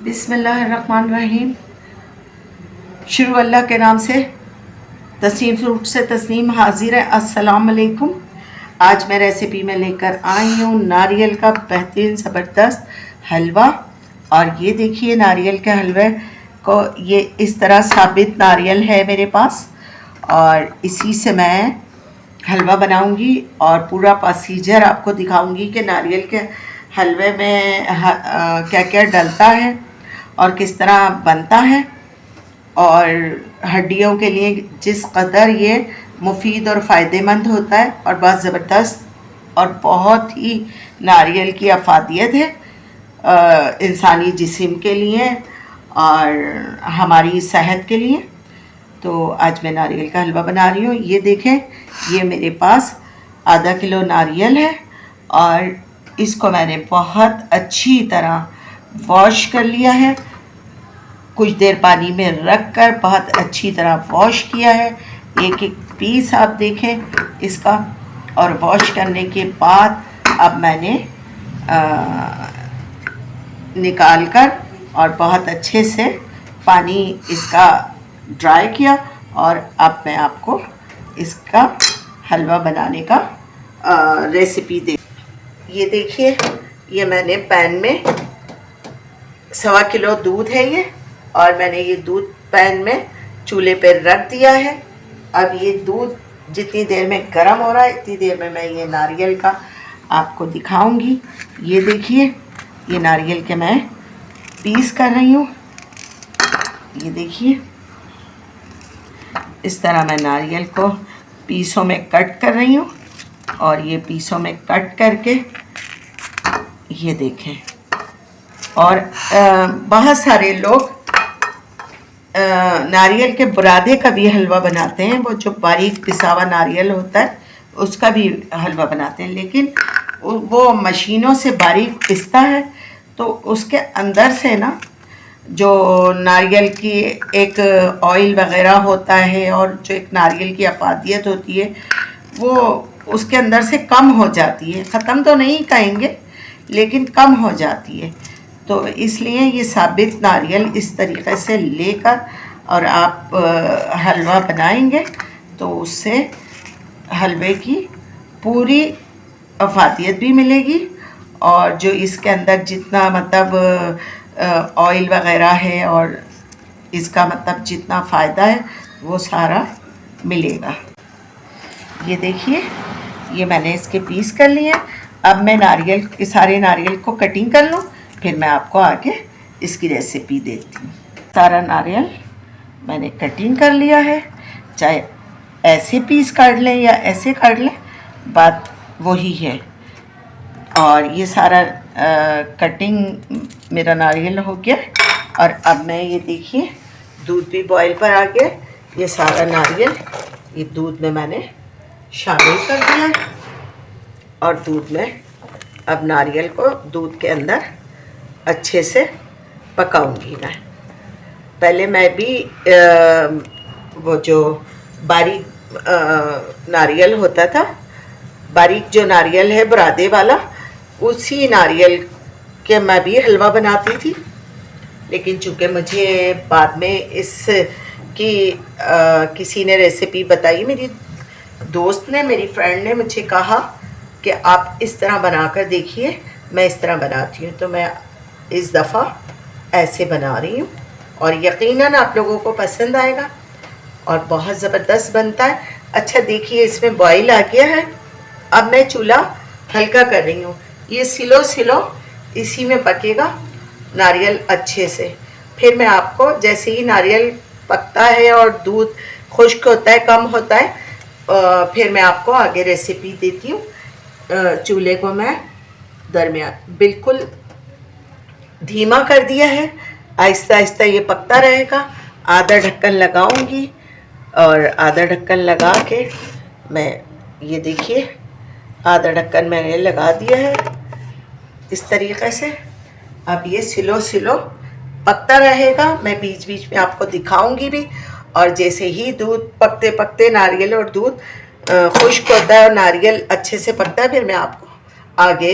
बिस्मिल्लाहिर्रहमानिर्रहीम। शुरू अल्लाह के नाम से। तस्नीम फ्रूट से तस्नीम हाजिर है। अस्सलाम वालेकुम। आज मैं रेसिपी में लेकर आई हूँ नारियल का बेहतरीन ज़बरदस्त हलवा। और ये देखिए नारियल के हलवे को, ये इस तरह साबित नारियल है मेरे पास और इसी से मैं हलवा बनाऊंगी और पूरा प्रोसीजर आपको दिखाऊंगी कि नारियल के हलवे में क्या क्या डलता है और किस तरह बनता है और हड्डियों के लिए जिस कदर ये मुफीद और फ़ायदेमंद होता है और बहुत ज़बरदस्त और बहुत ही नारियल की अफादियत है इंसानी जिस्म के लिए और हमारी सेहत के लिए। तो आज मैं नारियल का हलवा बना रही हूँ। ये देखें, ये मेरे पास आधा किलो नारियल है और इसको मैंने बहुत अच्छी तरह वॉश कर लिया है। कुछ देर पानी में रख कर बहुत अच्छी तरह वॉश किया है। एक एक पीस आप देखें इसका। और वॉश करने के बाद अब मैंने निकाल कर और बहुत अच्छे से पानी इसका ड्राई किया और अब मैं आपको इसका हलवा बनाने का रेसिपी दे। ये देखिए, ये मैंने पैन में 1.25 किलो दूध है ये, और मैंने ये दूध पैन में चूल्हे पर रख दिया है। अब ये दूध जितनी देर में गर्म हो रहा है इतनी देर में मैं ये नारियल का आपको दिखाऊंगी। ये देखिए, ये नारियल के मैं पीस कर रही हूँ। ये देखिए, इस तरह मैं नारियल को पीसों में कट कर रही हूँ और ये पीसों में कट करके ये देखें। और बहुत सारे लोग नारियल के बुरादे का भी हलवा बनाते हैं। वो जो बारीक पिसा हुआ नारियल होता है उसका भी हलवा बनाते हैं, लेकिन वो मशीनों से बारीक पिसता है तो उसके अंदर से ना जो नारियल की एक ऑयल वगैरह होता है और जो एक नारियल की अफादियत होती है वो उसके अंदर से कम हो जाती है। ख़त्म तो नहीं कहेंगे, लेकिन कम हो जाती है। तो इसलिए ये साबित नारियल इस तरीक़े से लेकर और आप हलवा बनाएंगे तो उससे हलवे की पूरी अफादियत भी मिलेगी और जो इसके अंदर जितना मतलब ऑयल वगैरह है और इसका मतलब जितना फ़ायदा है वो सारा मिलेगा। ये देखिए, ये मैंने इसके पीस कर लिए। अब मैं नारियल के सारे नारियल को कटिंग कर लूँ, फिर मैं आपको आगे इसकी रेसिपी देती हूँ। सारा नारियल मैंने कटिंग कर लिया है। चाहे ऐसे पीस काट लें या ऐसे काट लें, बात वही है। और ये सारा कटिंग मेरा नारियल हो गया और अब मैं ये देखिए दूध भी बॉयल पर आ गया। ये सारा नारियल ये दूध में मैंने शामिल कर दिया है और दूध में अब नारियल को दूध के अंदर अच्छे से पकाऊंगी मैं। पहले मैं भी वो जो बारीक नारियल होता था, बारीक जो नारियल है बुरादे वाला, उसी नारियल के मैं भी हलवा बनाती थी। लेकिन चूँकि मुझे बाद में किसी ने रेसिपी बताई, मेरी दोस्त ने, मेरी फ्रेंड ने मुझे कहा कि आप इस तरह बनाकर देखिए, मैं इस तरह बनाती हूँ। तो मैं इस दफ़ा ऐसे बना रही हूँ और यकीनन आप लोगों को पसंद आएगा और बहुत ज़बरदस्त बनता है। अच्छा देखिए, इसमें बॉईल आ गया है। अब मैं चूल्हा हल्का कर रही हूँ। ये सिलो इसी में पकेगा नारियल अच्छे से। फिर मैं आपको जैसे ही नारियल पकता है और दूध खुश्क होता है, कम होता है, फिर मैं आपको आगे रेसिपी देती हूँ। चूल्हे को मैं दरमियान बिल्कुल धीमा कर दिया है। आहिस्ता आहिस्ता ये पकता रहेगा। आधा ढक्कन लगाऊंगी और आधा ढक्कन लगा के मैं, ये देखिए आधा ढक्कन मैंने लगा दिया है इस तरीक़े से। अब ये सिलो पकता रहेगा। मैं बीच बीच में आपको दिखाऊंगी भी। और जैसे ही दूध पकते पकते नारियल और दूध खुश्क होता है और नारियल अच्छे से पकता है, फिर मैं आपको आगे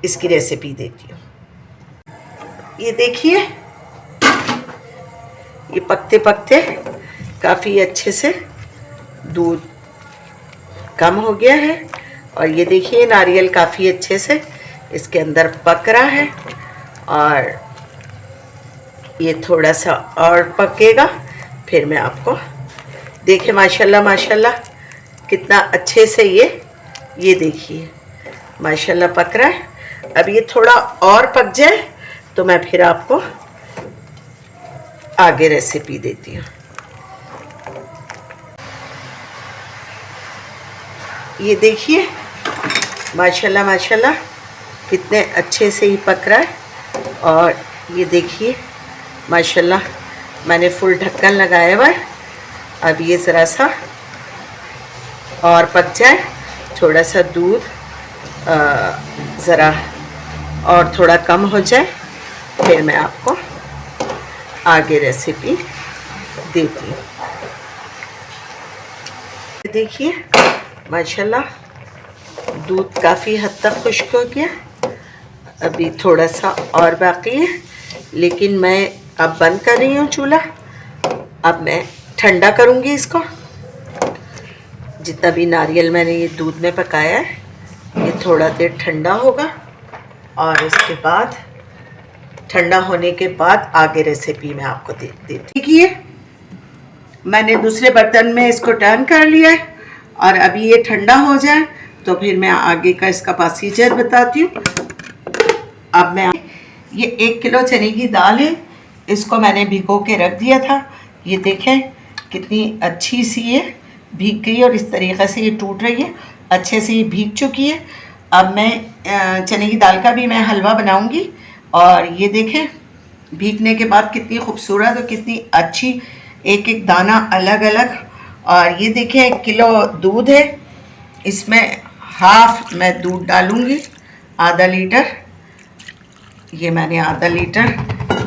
इसकी रेसिपी देती हूँ। ये देखिए, ये पकते पकते काफ़ी अच्छे से दूध कम हो गया है। और ये देखिए नारियल काफ़ी अच्छे से इसके अंदर पक रहा है, और ये थोड़ा सा और पकेगा, फिर मैं आपको देखिए माशाल्लाह माशाल्लाह कितना अच्छे से ये देखिए माशाल्लाह पक रहा है। अब ये थोड़ा और पक जाए तो मैं फिर आपको आगे रेसिपी देती हूँ। ये देखिए माशाल्लाह माशाल्लाह कितने अच्छे से ही पक रहा है। और ये देखिए माशाल्लाह मैंने फुल ढक्कन लगाया हुआ है। अब ये ज़रा सा और पक जाए, थोड़ा सा दूध ज़रा और थोड़ा कम हो जाए, फिर मैं आपको आगे रेसिपी देती हूँ। देखिए माशाल्लाह दूध काफ़ी हद तक खुश्क हो गया, अभी थोड़ा सा और बाकी है, लेकिन मैं अब बंद कर रही हूँ चूल्हा। अब मैं ठंडा करूँगी इसको। जितना भी नारियल मैंने ये दूध में पकाया है ये थोड़ा देर ठंडा होगा, और इसके बाद ठंडा होने के बाद आगे रेसिपी मैं आपको देती। देखिए मैंने दूसरे बर्तन में इसको टर्न कर लिया है, और अभी ये ठंडा हो जाए तो फिर मैं आगे का इसका प्रोसीजर बताती हूँ। अब मैं ये 1 किलो चने की दाल है, इसको मैंने भिगो के रख दिया था। ये देखें कितनी अच्छी सी ये भीग गई, और इस तरीक़े से ये टूट रही है, अच्छे से ये भीग चुकी है। अब मैं चने की दाल का भी मैं हलवा बनाऊंगी, और ये देखें भीगने के बाद कितनी खूबसूरत और कितनी अच्छी, एक एक दाना अलग अलग। और ये देखें 1 किलो दूध है, इसमें हाफ मैं दूध डालूंगी, आधा लीटर। ये मैंने आधा लीटर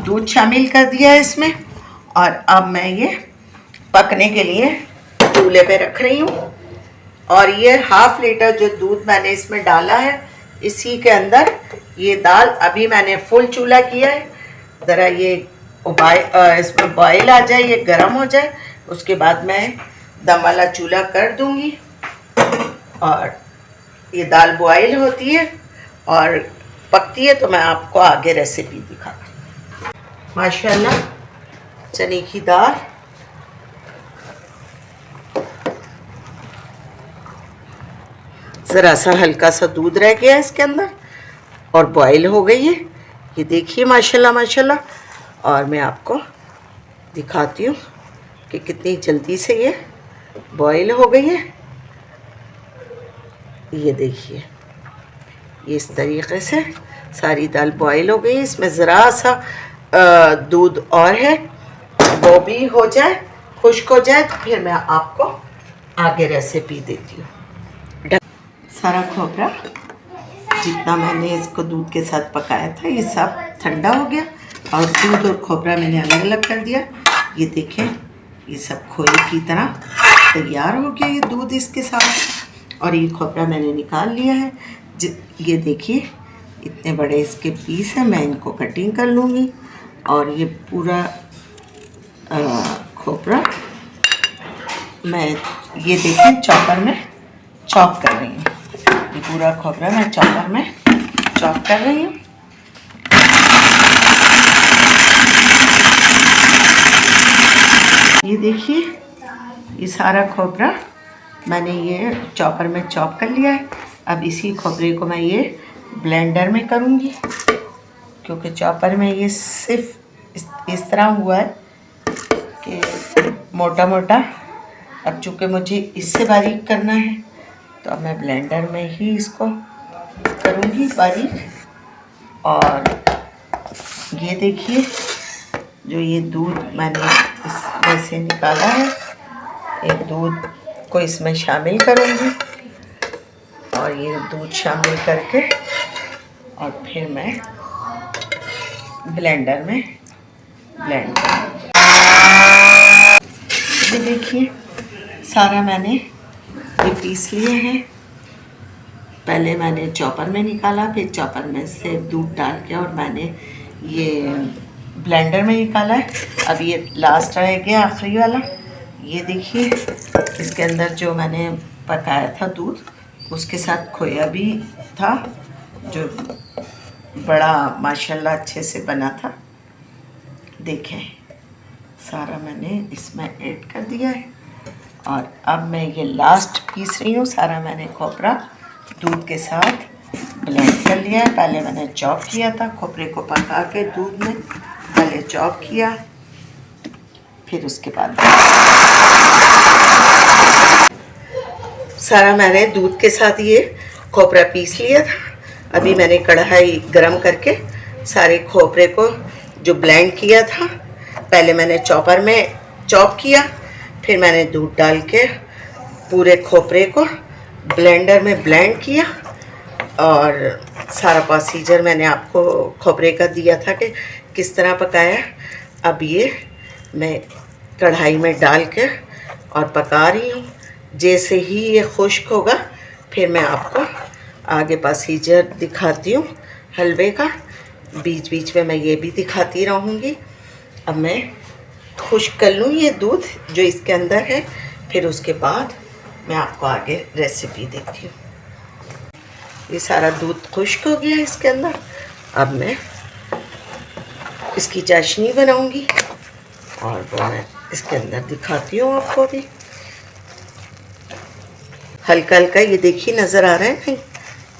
दूध शामिल कर दिया है इसमें, और अब मैं ये पकने के लिए चूल्हे पे रख रही हूँ। और ये हाफ लीटर जो दूध मैंने इसमें डाला है, इसी के अंदर ये दाल अभी मैंने फुल चूल्हा किया है, ज़रा ये इसमें बॉयल आ जाए, ये गर्म हो जाए, उसके बाद मैं दम वाला चूल्हा कर दूँगी। और ये दाल बॉयल होती है और पकती है तो मैं आपको आगे रेसिपी दिखाती हूँ। माशाल्लाह चने की दाल ज़रा सा हल्का सा दूध रह गया है इसके अंदर और बॉयल हो गई है। ये देखिए माशाल्लाह माशाल्लाह। और मैं आपको दिखाती हूँ कि कितनी जल्दी से ये बॉयल हो गई है। ये देखिए ये इस तरीक़े से सारी दाल बॉयल हो गई। इसमें ज़रा सा दूध और है, वो भी हो जाए, खुश्क हो जाए, तो फिर मैं आपको आगे रेसिपी देती हूँ। सारा खोपरा जितना मैंने इसको दूध के साथ पकाया था ये सब ठंडा हो गया, और दूध और खोपरा मैंने अलग अलग कर दिया। ये देखें ये सब खोए की तरह तैयार हो गया ये दूध इसके साथ, और ये खोपरा मैंने निकाल लिया है। ये देखिए इतने बड़े इसके पीस हैं, मैं इनको कटिंग कर लूँगी। और ये पूरा खोपरा मैं ये देखिए चॉपर में चॉप कर रही हूँ। ये पूरा खोपरा मैं चॉपर में चॉप कर रही हूँ। ये देखिए ये सारा खोपरा मैंने ये चॉपर में चॉप कर लिया है। अब इसी खोपरे को मैं ये ब्लेंडर में करूँगी, क्योंकि चॉपर में ये सिर्फ इस तरह हुआ है कि मोटा मोटा। अब चूँकि मुझे इससे बारीक करना है तो अब मैं ब्लेंडर में ही इसको करूँगी बारीक। और ये देखिए जो ये दूध मैंने इसमें से निकाला है, एक दूध को इसमें शामिल करूँगी, और ये दूध शामिल करके और फिर मैं ब्लेंडर में ब्लेंड करूँगी। ये देखिए सारा मैंने ये पीस लिए हैं। पहले मैंने चॉपर में निकाला, फिर चॉपर में से दूध डाल के और मैंने ये ब्लेंडर में निकाला है। अब ये लास्ट रह गया आखिरी वाला। ये देखिए, इसके अंदर जो मैंने पकाया था दूध, उसके साथ खोया भी था, जो बड़ा माशाल्लाह अच्छे से बना था। देखें, सारा मैंने इसमें ऐड कर दिया है। और अब मैं ये लास्ट पीस रही हूँ। सारा मैंने खोपरा दूध के साथ ब्लेंड कर लिया है। पहले मैंने चॉप किया था, खोपरे को पका के दूध में पहले चॉप किया, फिर उसके बाद सारा मैंने दूध के साथ ये खोपरा पीस लिया था। अभी मैंने कढ़ाई गरम करके सारे खोपरे को जो ब्लेंड किया था, पहले मैंने चॉपर में चॉप किया, फिर मैंने दूध डाल के पूरे खोपरे को ब्लेंडर में ब्लेंड किया। और सारा प्रोसीजर मैंने आपको खोपरे का दिया था कि किस तरह पकाया। अब ये मैं कढ़ाई में डाल के और पका रही हूँ। जैसे ही ये खुश्क होगा फिर मैं आपको आगे प्रोसीजर दिखाती हूँ हलवे का। बीच बीच में मैं ये भी दिखाती रहूँगी। अब मैं खुश्क कर लूँ ये दूध जो इसके अंदर है, फिर उसके बाद मैं आपको आगे रेसिपी देती हूँ। ये सारा दूध खुश्क हो गया इसके अंदर। अब मैं इसकी चाशनी बनाऊँगी और वो मैं इसके अंदर दिखाती हूँ आपको भी। हल्का हल्का ये देखिए नज़र आ रहा है कहीं,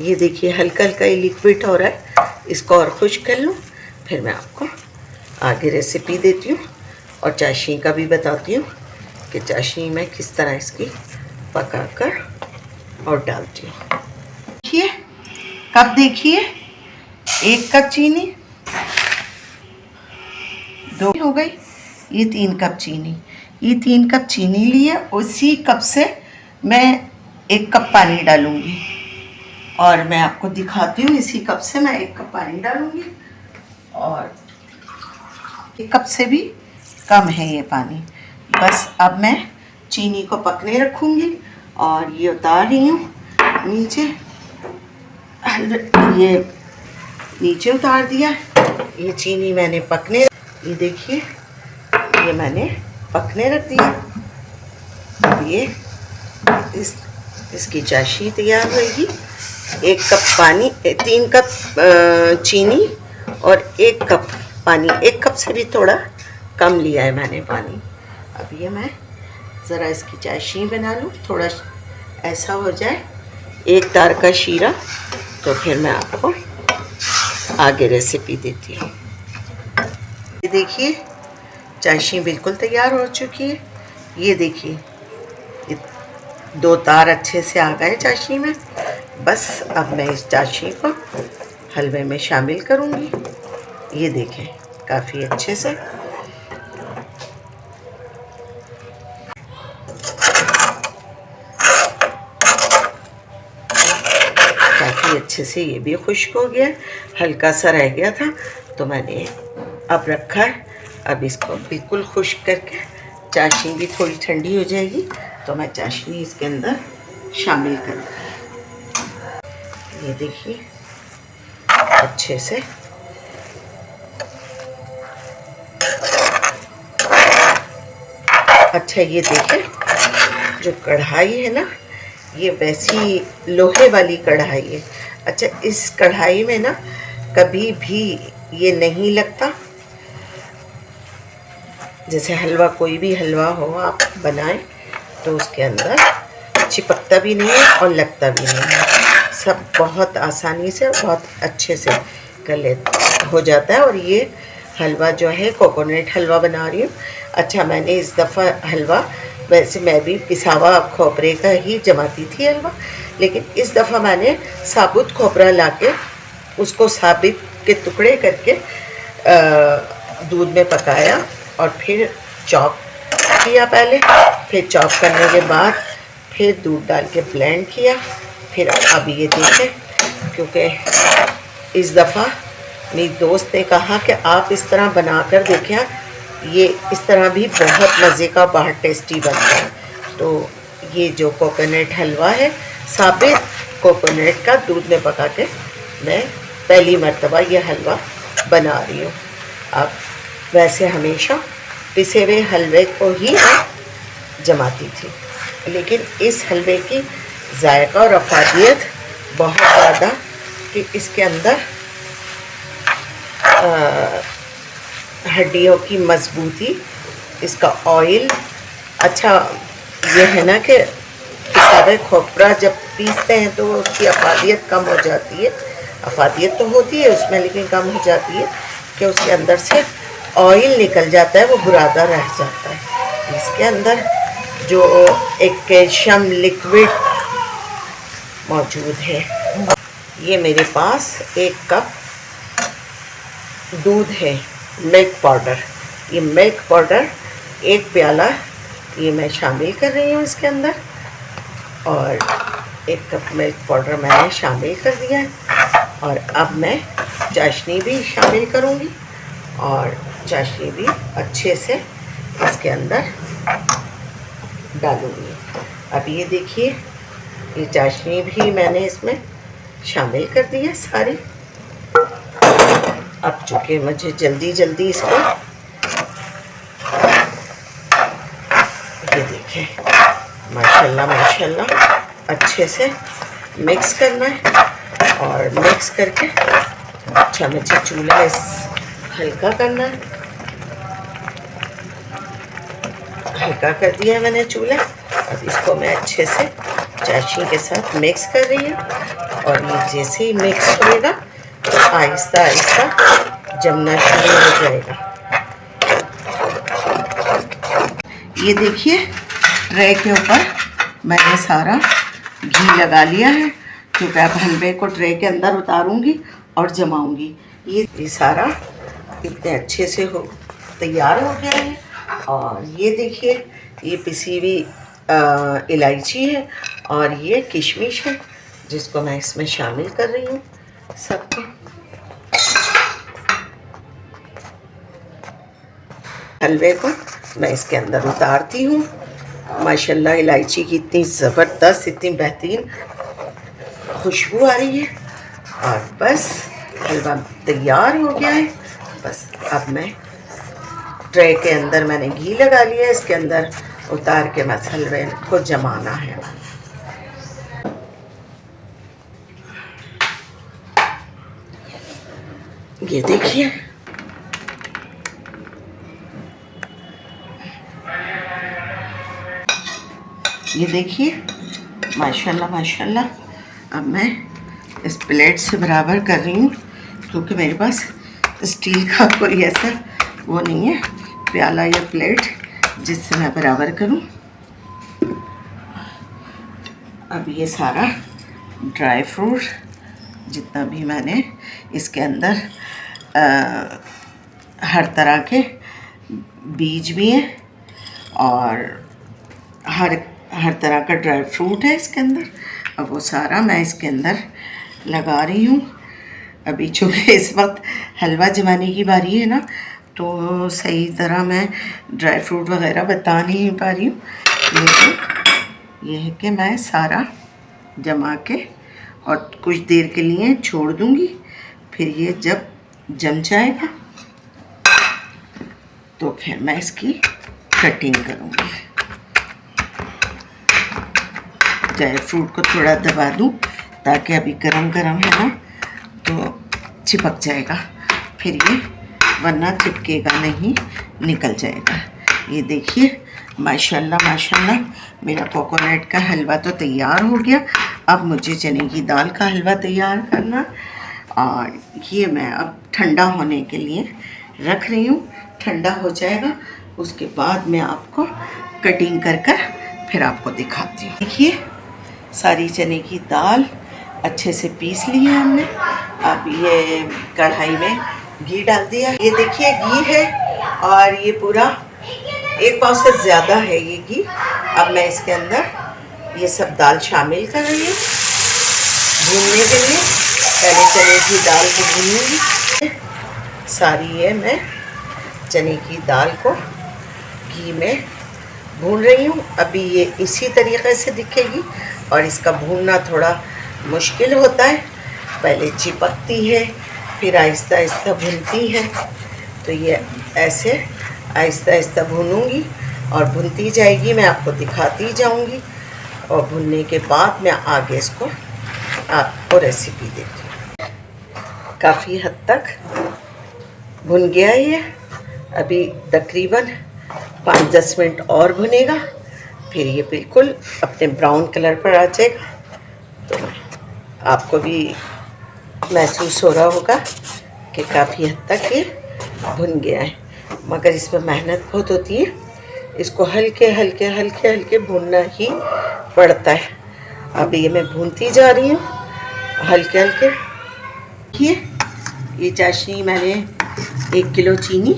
ये देखिए हल्का हल्का ये लिक्विड हो रहा है। इसको और खुश्क कर लूँ, फिर मैं आपको आगे रेसिपी देती हूँ और चाशनी का भी बताती हूँ कि चाशनी में किस तरह इसकी पका कर और डालती हूँ। देखिए कप, देखिए 1 कप चीनी, 2 हो गई, ये 3 कप चीनी। ये 3 कप चीनी लिए, उसी कप से मैं 1 कप पानी डालूँगी और मैं आपको दिखाती हूँ। इसी कप से मैं 1 कप पानी डालूँगी और 1 कप से भी कम है ये पानी। बस अब मैं चीनी को पकने रखूँगी और ये उतार रही हूँ नीचे। ये नीचे उतार दिया। ये चीनी मैंने पकने, ये देखिए ये मैंने पकने रख दिया। अब ये इसकी चाशनी तैयार होगी। 1 कप पानी, 3 कप चीनी और 1 कप पानी, 1 कप से भी थोड़ा कम लिया है मैंने पानी। अब ये मैं ज़रा इसकी चाशनी बना लूँ, थोड़ा ऐसा हो जाए 1 तार का शीरा, तो फिर मैं आपको आगे रेसिपी देती हूँ। ये देखिए चाशनी बिल्कुल तैयार हो चुकी है। ये देखिए 2 तार अच्छे से आ गए चाशनी में। बस अब मैं इस चाशनी को हलवे में शामिल करूँगी। ये देखें काफ़ी अच्छे से ये भी खुश्क हो गया। हल्का सा रह गया था तो मैंने अब रखा है। अब इसको बिल्कुल खुश्क करके, चाशनी भी थोड़ी ठंडी हो जाएगी तो मैं चाशनी इसके अंदर शामिल करूँगी। ये देखिए अच्छे से अच्छा, ये देखिए जो कढ़ाई है ना, ये वैसी लोहे वाली कढ़ाई है। अच्छा, इस कढ़ाई में ना कभी भी ये नहीं लगता। जैसे हलवा, कोई भी हलवा हो आप बनाएं तो उसके अंदर चिपकता भी नहीं है और लगता भी नहीं है। सब बहुत आसानी से, बहुत अच्छे से हो जाता है। और ये हलवा जो है कोकोनट हलवा बना रही हूँ। अच्छा, मैंने इस दफ़ा हलवा, वैसे मैं भी पिसावा खोपरे का ही जमाती थी हलवा, लेकिन इस दफ़ा मैंने साबुत खोपरा लाके उसको साबित के टुकड़े करके दूध में पकाया और फिर चॉप किया पहले, फिर चॉप करने के बाद फिर दूध डाल के ब्लेंड किया। फिर अब ये देखें, क्योंकि इस दफ़ा मेरी दोस्त ने कहा कि आप इस तरह बना कर देखें, ये इस तरह भी बहुत मज़े का, बहुत टेस्टी बनता है। तो ये जो कोकोनट हलवा है, साबित कोकोनट का दूध में पका के मैं पहली मर्तबा ये हलवा बना रही हूँ। अब वैसे हमेशा पिसे हुए हलवे को ही जमाती थी, लेकिन इस हलवे की जायका और अफादियत बहुत ज़्यादा कि इसके अंदर हड्डियों की मजबूती, इसका ऑयल अच्छा। ये है ना कि पिसावे खोपरा जब पीसते हैं तो उसकी अफादियत कम हो जाती है। अफादियत तो होती है उसमें, लेकिन कम हो जाती है कि उसके अंदर से ऑयल निकल जाता है, वो बुरादा रह जाता है। इसके अंदर जो एक कैल्शियम लिक्विड मौजूद है। ये मेरे पास 1 कप दूध है, मिल्क पाउडर। ये मिल्क पाउडर 1 प्याला ये मैं शामिल कर रही हूँ इसके अंदर, और 1 कप मिल्क पाउडर मैंने शामिल कर दिया है। और अब मैं चाशनी भी शामिल करूँगी, और चाशनी भी अच्छे से इसके अंदर डालूँगी। अब ये देखिए, ये चाशनी भी मैंने इसमें शामिल कर दी है सारी। अब चूँकि मुझे जल्दी इसको, ये देखिए माशाल्लाह माशाल्लाह अच्छे से मिक्स करना है, और मिक्स करके अच्छा मुझे चूल्हा इस हल्का करना है। हल्का कर दिया है मैंने चूल्हा। अब इसको मैं अच्छे से चाशनी के साथ मिक्स कर रही हूँ, और ये जैसे ही मिक्स होएगा तो आहिस्ता आहिस्ता जमना शुरू हो जाएगा। ये देखिए, ट्रे के ऊपर मैंने सारा घी लगा लिया है, क्योंकि अब हलवे को ट्रे के अंदर उतारूंगी और जमाऊंगी। ये सारा इतने अच्छे से हो तैयार हो गया है। और ये देखिए, ये पिसी हुई इलायची है, और ये किशमिश है, जिसको मैं इसमें शामिल कर रही हूँ सबको। हलवे को मैं इसके अंदर उतारती हूँ। माशाल्लाह इलायची की इतनी ज़बरदस्त, इतनी बेहतरीन खुशबू आ रही है, और बस हलवा तैयार हो गया है। बस अब मैं ट्रे के अंदर मैंने घी लगा लिया है, इसके अंदर उतार के बस हलवे को जमाना है। ये देखिए, ये देखिए माशाल्लाह माशाल्लाह। अब मैं इस प्लेट से बराबर कर रही हूँ, क्योंकि मेरे पास स्टील का कोई ऐसा वो नहीं है प्याला या प्लेट जिससे मैं बराबर करूं। अब ये सारा ड्राई फ्रूट जितना भी मैंने इसके अंदर हर तरह के बीज भी हैं, और हर तरह का ड्राई फ्रूट है इसके अंदर। अब वो सारा मैं इसके अंदर लगा रही हूँ। अभी चूँकि इस वक्त हलवा जमाने की बारी है ना, तो सही तरह मैं ड्राई फ्रूट वगैरह बता नहीं पा रही हूँ, लेकिन ये है कि मैं सारा जमा के और कुछ देर के लिए छोड़ दूँगी। फिर ये जब जम जाएगा तो फिर मैं इसकी कटिंग करूँगी। ड्राई फ्रूट को थोड़ा दबा दूँ, ताकि अभी गरम गरम है ना तो चिपक जाएगा, फिर ये वरना चिपकेगा नहीं, निकल जाएगा। ये देखिए माशाल्लाह माशाल्लाह मेरा कोकोनट का हलवा तो तैयार हो गया। अब मुझे चने की दाल का हलवा तैयार करना, और ये मैं अब ठंडा होने के लिए रख रही हूँ। ठंडा हो जाएगा उसके बाद मैं आपको कटिंग कर कर फिर आपको दिखाती हूँ। देखिए सारी चने की दाल अच्छे से पीस ली है हमने। अब ये कढ़ाई में घी डाल दिया। ये देखिए घी है, और ये पूरा 1 पाव से ज़्यादा है ये घी। अब मैं इसके अंदर ये सब दाल शामिल कर रही हूँ भूनने के लिए। पहले चने की दाल को भूनूंगी सारी। ये मैं चने की दाल को घी में भून रही हूँ। अभी ये इसी तरीक़े से दिखेगी, और इसका भूनना थोड़ा मुश्किल होता है। पहले चिपकती है, फिर आहिस्ता आहिस्ता भूनती है। तो ये ऐसे आहिस्ता आहिस्ता भूनूंगी और भुनती जाएगी, मैं आपको दिखाती जाऊंगी और भुनने के बाद मैं आगे इसको आपको रेसिपी देती हूँ। काफ़ी हद तक भुन गया ये, अभी तकरीबन 5-10 मिनट और भुनेगा, फिर ये बिल्कुल अपने ब्राउन कलर पर आ जाएगा। तो आपको भी महसूस हो रहा होगा कि काफ़ी हद तक ये भुन गया है, मगर इसमें मेहनत बहुत होती है, इसको हल्के हल्के हल्के हल्के भूनना ही पड़ता है। अब ये मैं भूनती जा रही हूँ हल्के हल्के। ये चाशनी मैंने 1 किलो चीनी,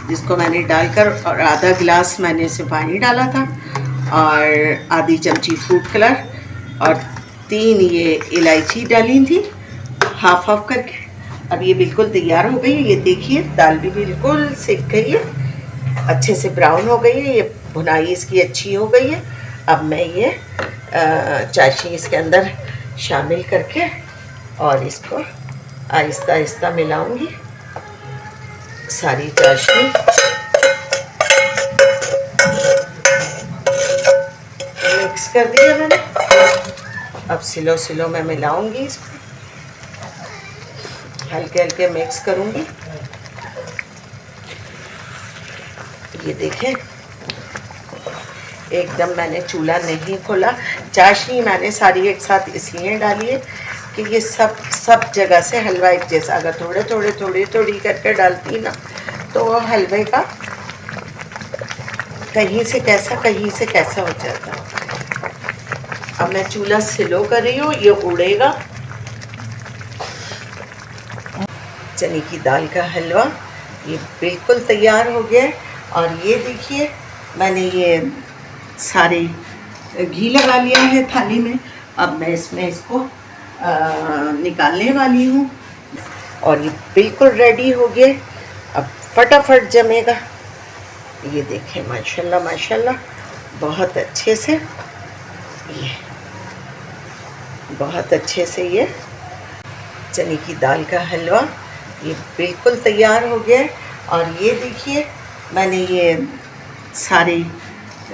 जिसको मैंने डालकर और आधा गिलास मैंने इसे पानी डाला था, और आधी चमची फूड कलर और 3 ये इलायची डाली थी हाफ हाफ करके। अब ये बिल्कुल तैयार हो गई है। ये देखिए दाल भी बिल्कुल सिक गई है, अच्छे से ब्राउन हो गई है, ये भुनाई इसकी अच्छी हो गई है। अब मैं ये चाशनी इसके अंदर शामिल करके और इसको आहिस्ता आहिस्ता मिलाऊंगी सारी चाशनी। मिक्स कर दिया मैंने, अब स्लो स्लो मैं मिलाऊंगी इसको, हल्के हल्के मिक्स करूंगी। ये देखें एकदम मैंने चूल्हा नहीं खोला। चाशनी मैंने सारी एक साथ इसलिए डाली है कि ये सब जगह से हलवा एक जैसा, अगर थोड़ी थोड़ी करके डालती ना तो वो हलवे का कहीं से कैसा हो जाता। अब मैं चूल्हा स्लो कर रही हूँ, ये उड़ेगा। चने की दाल का हलवा ये बिल्कुल तैयार हो गया है। और ये देखिए मैंने ये सारे घी लगा लिया है थाली में। अब मैं इसमें इसको निकालने वाली हूँ और ये बिल्कुल रेडी हो गया। अब फटाफट जमेगा। ये देखें माशाल्लाह माशाल्लाह, बहुत अच्छे से ये चने की दाल का हलवा ये बिल्कुल तैयार हो गया। और ये देखिए मैंने ये सारे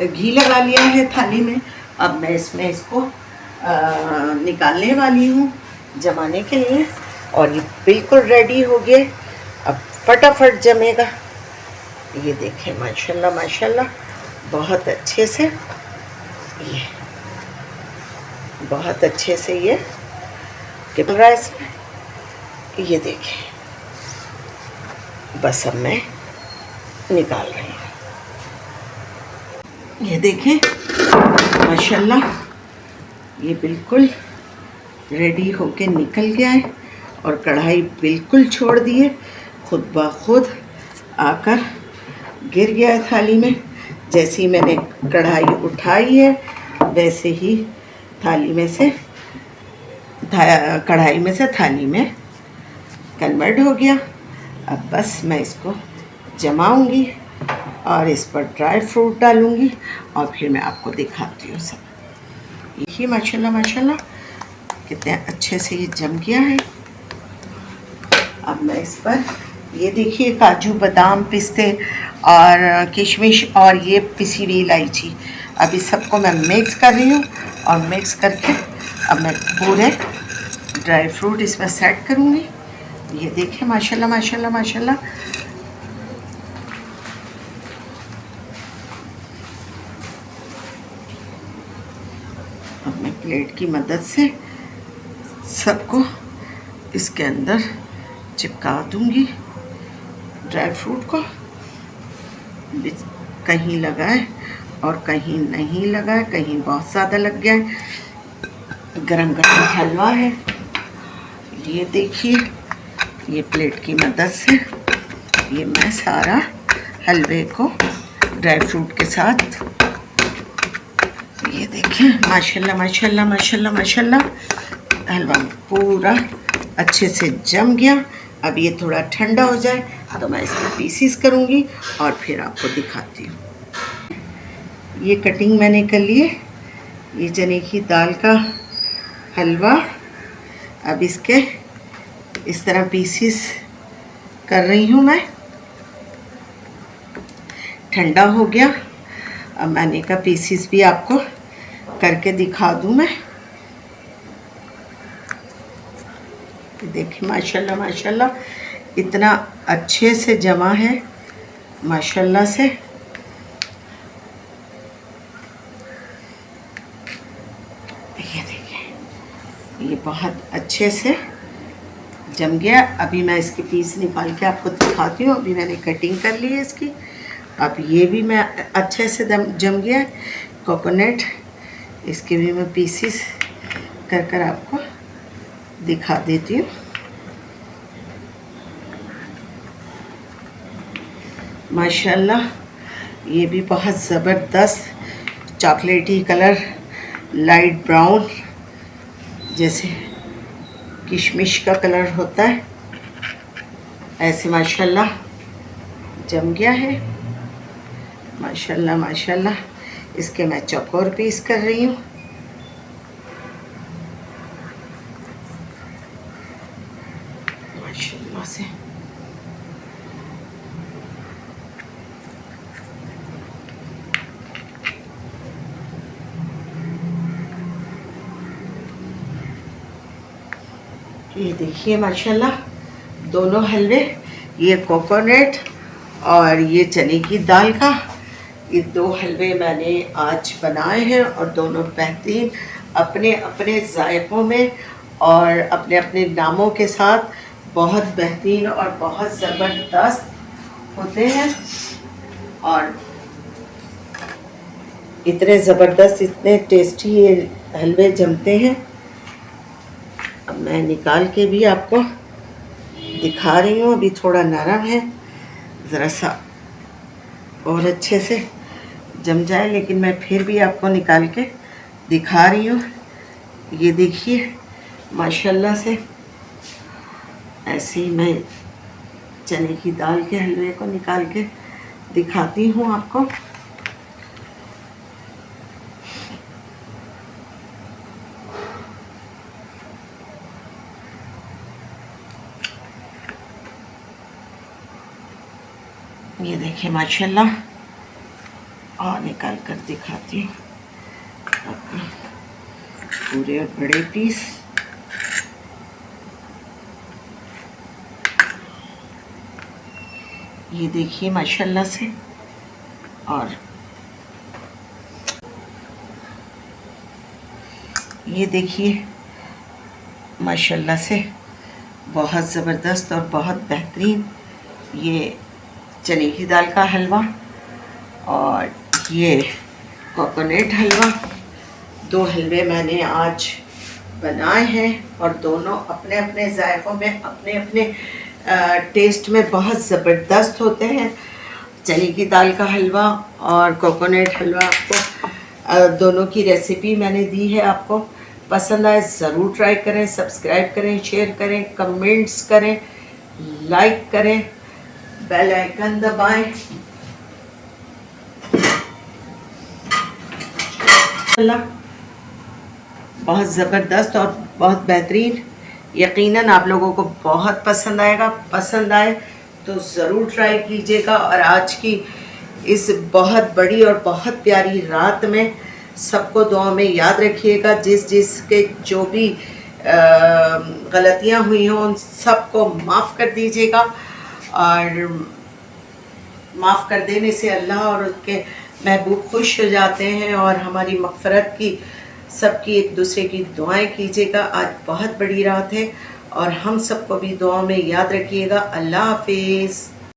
घी लगा लिया है थाली में। अब मैं इसमें इसको निकालने वाली हूँ जमाने के लिए और ये बिल्कुल रेडी हो गया। अब फटाफट जमेगा। ये देखें माशाल्लाह माशाल्लाह, बहुत अच्छे से ये टिक रहा है इसमें। ये देखें, बस अब मैं निकाल रही हूँ। ये देखें माशाल्लाह, ये बिल्कुल रेडी होके निकल गया है और कढ़ाई बिल्कुल छोड़ दिए, खुद ब खुद आकर गिर गया है थाली में। जैसे ही मैंने कढ़ाई उठाई है वैसे ही कढ़ाई में से थाली में कन्वर्ट हो गया। अब बस मैं इसको जमाऊंगी और इस पर ड्राई फ्रूट डालूंगी और फिर मैं आपको दिखाती हूँ सब। ये माशाल्लाह माशाल्लाह कितने अच्छे से ये जम गया है। अब मैं इस पर ये देखिए काजू बादाम पिस्ते और किशमिश और ये पिसी हुई इलायची, अब इस सबको मैं मिक्स कर रही हूँ और मिक्स करके अब मैं पूरे ड्राई फ्रूट इसमें सेट करूँगी। ये देखिए माशाल्लाह माशाल्लाह माशाल्लाह। अब मैं प्लेट की मदद से सबको इसके अंदर चिपका दूंगी। ड्राई फ्रूट को कहीं लगा है और कहीं नहीं लगा है, कहीं बहुत ज़्यादा लग गया है। गरम गरम हलवा है। ये देखिए ये प्लेट की मदद से ये मैं सारा हलवे को ड्राई फ्रूट के साथ, ये देखिए माशाल्लाह माशाल्लाह माशाल्लाह माशाल्लाह, हलवा पूरा अच्छे से जम गया। अब ये थोड़ा ठंडा हो जाए तो मैं इसके पीसीस करूँगी और फिर आपको दिखाती हूँ। ये कटिंग मैंने कर ली है, ये चने की दाल का हलवा। अब इसके इस तरह पीसीस कर रही हूँ मैं। ठंडा हो गया। अब मैंने कहा पीसीस भी आपको करके दिखा दूँ मैं। देखिए माशाल्लाह माशाल्लाह इतना अच्छे से जमा है माशाल्लाह से। ये देखिए ये बहुत अच्छे से जम गया। अभी मैं इसके पीस निकाल के आपको दिखाती हूँ। अभी मैंने कटिंग कर ली है इसकी। अब ये भी मैं अच्छे से जम गया है कोकोनट। इसके भी मैं पीसीस कर कर आपको दिखा देती हूँ। माशाल्लाह ये भी बहुत ज़बरदस्त चॉकलेटी कलर, लाइट ब्राउन जैसे किशमिश का कलर होता है, ऐसे माशाल्लाह जम गया है। माशाल्लाह माशाल्लाह इसके मैं चौकोर पीस कर रही हूँ। माशाल्लाह से ये देखिए माशाल्लाह दोनों हलवे, ये कोकोनट और ये चने की दाल का, ये दो हलवे मैंने आज बनाए हैं और दोनों बेहतरीन अपने अपने जायकों में और अपने अपने नामों के साथ बहुत बेहतरीन और बहुत ज़बरदस्त होते हैं। और इतने ज़बरदस्त इतने टेस्टी ये हलवे जमते हैं। अब मैं निकाल के भी आपको दिखा रही हूँ। अभी थोड़ा नरम है, ज़रा सा और अच्छे से जम जाए, लेकिन मैं फिर भी आपको निकाल के दिखा रही हूँ। ये देखिए माशाल्लाह से ऐसे ही मैं चने की दाल के हलवे को निकाल के दिखाती हूँ आपको। ये देखिए माशाल्लाह, और निकाल कर दिखाती हूँ आपको पूरे और बड़े पीस। ये देखिए माशाल्लाह से, और ये देखिए माशाल्लाह से बहुत ज़बरदस्त और बहुत बेहतरीन ये चने की दाल का हलवा और ये कोकोनट हलवा, दो हलवे मैंने आज बनाए हैं और दोनों अपने अपने जायकों में अपने अपने टेस्ट में बहुत ज़बरदस्त होते हैं। चने की दाल का हलवा और कोकोनट हलवा आपको दोनों की रेसिपी मैंने दी है। आपको पसंद आए ज़रूर ट्राई करें, सब्सक्राइब करें, शेयर करें, कमेंट्स करें, लाइक करें, बेल आइकन दबाएं। बहुत ज़बरदस्त और बहुत बेहतरीन, यकीनन आप लोगों को बहुत पसंद आएगा। पसंद आए तो ज़रूर ट्राई कीजिएगा। और आज की इस बहुत बड़ी और बहुत प्यारी रात में सबको दुआ में याद रखिएगा। जिसके जो भी गलतियां हुई हों उन सबको माफ़ कर दीजिएगा। और माफ़ कर देने से अल्लाह और उसके महबूब खुश हो जाते हैं और हमारी मग़फ़रत की सबकी एक दूसरे की दुआएं कीजिएगा। आज बहुत बड़ी रात है और हम सबको भी दुआ में याद रखिएगा। अल्लाह हाफ़िज़।